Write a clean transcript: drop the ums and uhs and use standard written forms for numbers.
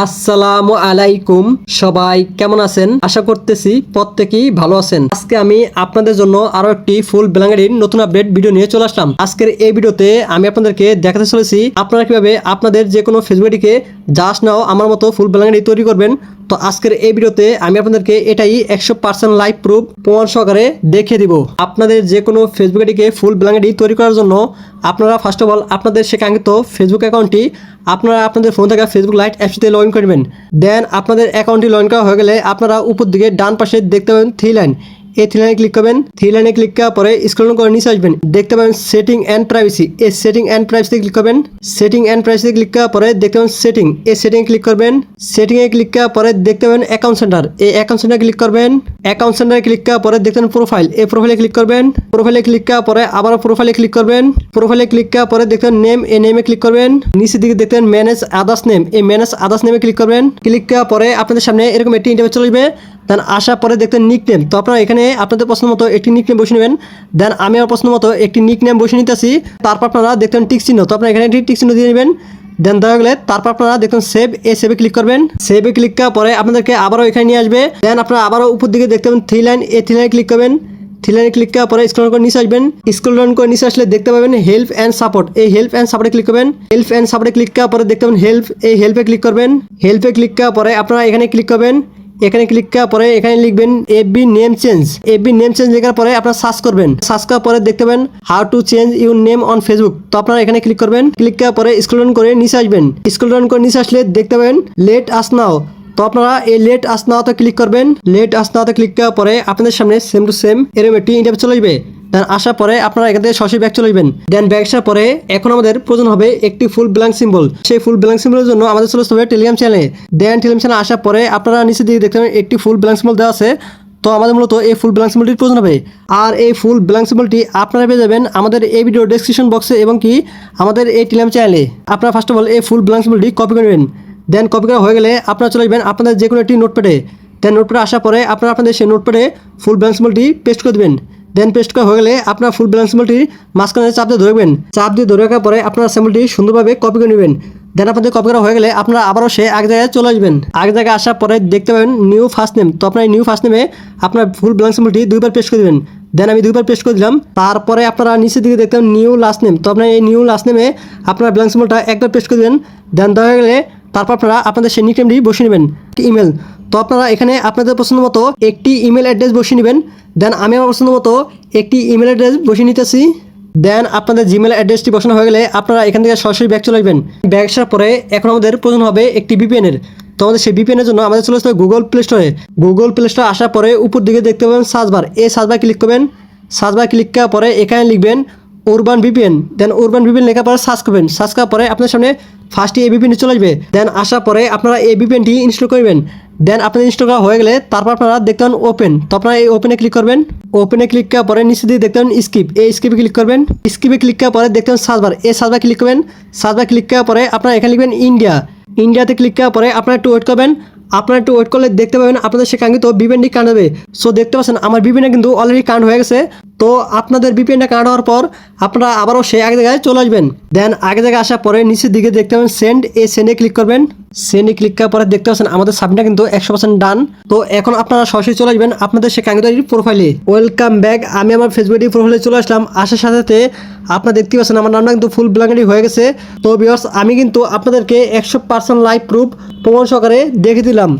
আসসালামু আলাইকুম, সবাই কেমন আছেন? আশা করতেছি প্রত্যেকেই ভালো আছেন। আজকে আমি আপনাদের জন্য আরো একটি ফুল ব্ল্যাঙ্ক আইডির নতুন আপডেট ভিডিও নিয়ে চলে আসলাম। আজকের এই ভিডিওতে আমি আপনাদেরকে দেখাতে চলেছি আপনারা কিভাবে আপনাদের যে কোনো ফেসবুক আইডিকে জাস্ট নাও আমার মতো ফুল ব্ল্যাঙ্ক আইডি তৈরি করবেন। তো আজকের এই ভিডিওতে আমি আপনাদেরকে এটাই 100% লাইভ প্রুফ প্রমাণ সহকারে দেখিয়ে দিব। আপনাদের যে কোনো ফেসবুক আইডিকে ফুল ব্ল্যাঙ্ক আইডি তৈরি করার জন্য আপনারা ফার্স্ট অফ অল আপনাদের সে কাঙ্ক্ষিত ফেসবুক অ্যাকাউন্টটি আপনারা আপনাদের ফোন থেকে ফেসবুক লাইট অ্যাপসটিতে লগ ইন করবেন। দেন আপনাদের অ্যাকাউন্টটি লগ ইন করা হয়ে গেলে আপনারা উপর দিকে ডান পাশে দেখতে পাবেন থ্রি লাইন। এই থ্রি লাইনে ক্লিক করবেন। থ্রি লাইনে ক্লিক করার পরে স্ক্রল করে নিচে আসবেন, দেখতে পাবেন সেটিং অ্যান্ড প্রাইভেসি। এই সেটিং অ্যান্ড প্রাইভেসিতে ক্লিক করবেন। সেটিং অ্যান্ড প্রাইভেসিতে ক্লিক করার পরে দেখতে পাবেন সেটিং। এই সেটিংয়ে ক্লিক করবেন। সেটিংয়ে ক্লিক করার পরে দেখতে পাবেন অ্যাকাউন্ট সেন্টার। এই অ্যাকাউন্ট সেন্টারে ক্লিক করবেন। অ্যাকাউন্ট সেন্টারে ক্লিক করার পরে দেখতে পাবেন প্রোফাইল। এই প্রোফাইলে ক্লিক করবেন। প্রোফাইলে ক্লিক করার পরে আবার প্রোফাইলে ক্লিক করবেন। প্রোফাইলে ক্লিক করার পরে দেখতে পাবেন নেম। এই নেমে ক্লিক করবেন। নিচের দিকে দেখতে পাবেন ম্যানেজ আদার্স নেম। এই ম্যানেজ আদার্স নেমে ক্লিক করবেন। ক্লিক করার পরে আপনাদের সামনে এরকম একটি ইন্টারভিউ চলে আসবে। দেন আসার পরে দেখতেন নিক নেম। তো আপনারা এখানে আপনাদের পছন্দ মতো একটি নিক নেম বসে নেবেন। দেন আমি আমার পছন্দ মতো একটি নিক নেম বসে নিতেছি। তারপর আপনারা দেখতেন টিক চিহ্ন। তো আপনারা এখানে একটি টিক চিহ্ন দিয়ে নেবেন। দেন দেওয়া গেলে তারপর আপনারা দেখুন সেভ। এই সেভে ক্লিক করবেন। সেভে ক্লিক করার পরে আপনাদেরকে আবারও এখানে নিয়ে আসবে। দেন আপনারা আবারও উপর দিকে দেখতে পাবেন থ্রি লাইন। এই থ্রি লাইনে ক্লিক করবেন। থ্রি লাইনে ক্লিক করার পরে স্ক্রল করে নিচে আসবেন। স্ক্রল ডাউন করে নিচে আসলে দেখতে পাবেন হেল্প অ্যান্ড সাপোর্ট। এই হেল্প অ্যান্ড সাপোর্টে ক্লিক করবেন। হেল্প অ্যান্ড সাপোর্টে ক্লিক করার পরে দেখতে পাবেন হেল্প। এই হেল্পে ক্লিক করবেন। হেল্পে ক্লিক করার পরে আপনারা এখানে ক্লিক করবেন। এখানে ক্লিক করার পরে এখানে লিখবেন FB name change. FB name change লেখার পরে আপনারা সার্চ করবেন। সার্চ করার পরে দেখতে পাবেন how to change your name on Facebook. তো আপনারা এখানে ক্লিক করবেন। ক্লিক করার পরে স্ক্রল ডাউন করে নিচে আসবেন। স্ক্রল ডাউন করে নিচে আসলে দেখতে পাবেন লেট আস নাও। তো আপনারা এই লেট আস নাওতে ক্লিক করবেন। লেট আস নাওতে ক্লিক করার পরে আপনাদের সামনে সেম টু সেম এরকম একটি ইন্টারভিউ চলে আসবে। দেন আসার পরে আপনারা এখান থেকে সরাসরি ব্যাক চলে আসবেন। দেন ব্যাক আসার পরে এখন আমাদের প্রয়োজন হবে একটি ফুল ব্ল্যাঙ্ক সিম্বল। সেই ফুল ব্ল্যাঙ্ক সিম্বলের জন্য আমাদের চলে আসতে হবে টেলিগ্রাম চ্যানেলে। দেন টেলিগ্রাম চ্যানেলে আসার পরে আপনারা নিচে দিকে দেখতে পাবেন একটি ফুল ব্ল্যাঙ্ক সিম্বল দেওয়া আছে। তো আমাদের মূলত এই ফুল ব্ল্যাঙ্ক সিম্বলটির প্রয়োজন হবে। আর এই ফুল ব্ল্যাঙ্ক সিম্বলটি আপনারা পেয়ে যাবেন আমাদের এই ভিডিও ডেসক্রিপশন বক্সে এবং কি আমাদের এই টেলিগ্রাম চ্যানেলে। আপনারা ফার্স্ট অফ অল এই ফুল ব্ল্যাঙ্ক সিম্বলটি কপি করে নেবেন। দেন কপি করা হয়ে গেলে আপনারা চলে যাবেন আপনাদের যে কোনো একটি নোটপ্যাডে। দেন নোটপ্যাডে আসার পরে আপনারা আপনাদের সেই নোটপ্যাডে ফুল ব্ল্যাঙ্ক সিম্বলটি পেস্ট করে দেবেন। দেন পেস্ট করা হয়ে গেলে আপনার ফুল ব্ল্যাঙ্ক সিম্বলটির মাঝখানে চাপ দিয়ে ধরবেন। চাপ দিয়ে ধরে রাখার পরে আপনারা সিম্বলটি সুন্দরভাবে কপি করে নেবেন। দেন আপনাদের কপি করা হয়ে গেলে আপনারা আবারও সে এক জায়গায় চলে আসবেন। এক জায়গায় আসার পরে দেখতে পাবেন নিউ ফার্স্ট নেম। তো আপনার নিউ ফার্স্ট নেমে আপনার ফুল ব্ল্যাঙ্ক সিম্বলটি দুইবার পেস্ট করে দেবেন। দেন আমি দুইবার পেস্ট করে দিলাম। তারপরে আপনারা নিচের দিকে দেখতে পাবেন নিউ লাস্ট নেম। তো আপনার এই নিউ লাস্ট নেমে আপনার ব্ল্যাঙ্ক সিম্বলটা একবার পেস্ট করে দেবেন। দেন দেওয়া হয়ে গেলে তারপর আপনারা আপনাদের সেই নিক নেমটি বসিয়ে নেবেন। ইমেল। তো আপনারা এখানে আপনাদের পছন্দ মতো একটি ইমেল অ্যাড্রেস বসিয়ে নেবেন। দেন আমি আমার পছন্দ মতো একটি ইমেল অ্যাড্রেস বসিয়ে নিতেছি। দেন আপনাদের জিমেল অ্যাড্রেসটি বসানো হয়ে গেলে আপনারা এখান থেকে সরাসরি ব্যাক চলে আসবেন। ব্যাক আসার পরে এখন আমাদের প্রয়োজন হবে একটি ভিপিএনের। তো আমাদের সেই ভিপিএনের জন্য আমাদের চলে আসতে হবে গুগল প্লে স্টোরে। গুগল প্লে স্টোরে আসার পরে উপর দিকে দেখতে পাবেন সার্চ বার। এই সার্চ বার ক্লিক করবেন। সার্চ বার ক্লিক করার পরে এখানে লিখবেন উরবান ভিপিএন। দেন উরবান ভিপিএন লেখার পরে সার্চ করবেন। সার্চ করার পরে আপনার সামনে ফার্স্টে এই ভিপিএনটি চলে আসবে। দেন আসার পরে আপনারা এই ভিপিএনটি ইনস্টল করবেন। দেন আপনাদের ইনস্টল করা হয়ে গেলে তারপর আপনারা দেখতে পাবেন ওপেন। তো আপনারা এই ওপেনে ক্লিক করবেন। ওপেনে ক্লিক করার পরে নিচে দিয়ে দেখতে পাবেন স্কিপ। এই স্কিপে ক্লিক করবেন। স্কিপে ক্লিক করার পরে দেখতে পাবেন সার্চবার। এই সার্চবার ক্লিক করবেন। সার্চবার ক্লিক করার পরে আপনারা এখানে লিখবেন ইন্ডিয়া। ইন্ডিয়াতে ক্লিক করার পরে আপনারা একটু ওয়েট করবেন। আপনারা একটু ওয়েট করলে দেখতে পাবেন আপনাদের সে কাঙ্ক্ষিত ভিপিএনটি কানেক্ট হবে। সো দেখতে পাচ্ছেন আমার ভিপিএনটা কিন্তু অলরেডি কানেক্ট হয়ে গেছে। তো আপনাদের ভিপিএনটা কানেক্ট হওয়ার পর আপনারা আবারও সেই এক জায়গায় চলে আসবেন। দেন আগে জায়গায় আসার পরে নিচের দিকে দেখতে পাবেন সেন্ড। এই সেন্ডে ক্লিক করবেন। সেন্ডে ক্লিক করার পরে দেখতে পাচ্ছেন আমাদের সাবমিটটা কিন্তু 100% ডান। তো এখন আপনারা সরাসরি চলে আসবেন আপনাদের সে কাঙ্ক্ষিত প্রোফাইলে। Welcome back. আমি আমার ফেসবুক প্রোফাইলে চলে আসলাম। আসার সাথে সাথে আপনারা দেখতে পাচ্ছেন আমার নামটা কিন্তু ফুল ব্ল্যাঙ্ক আইডি হয়ে গেছে। তো ভিউয়ার্স আমি কিন্তু আপনাদেরকে 100% লাইভ প্রুফ প্রমাণ সহকারে দেখে দিলাম।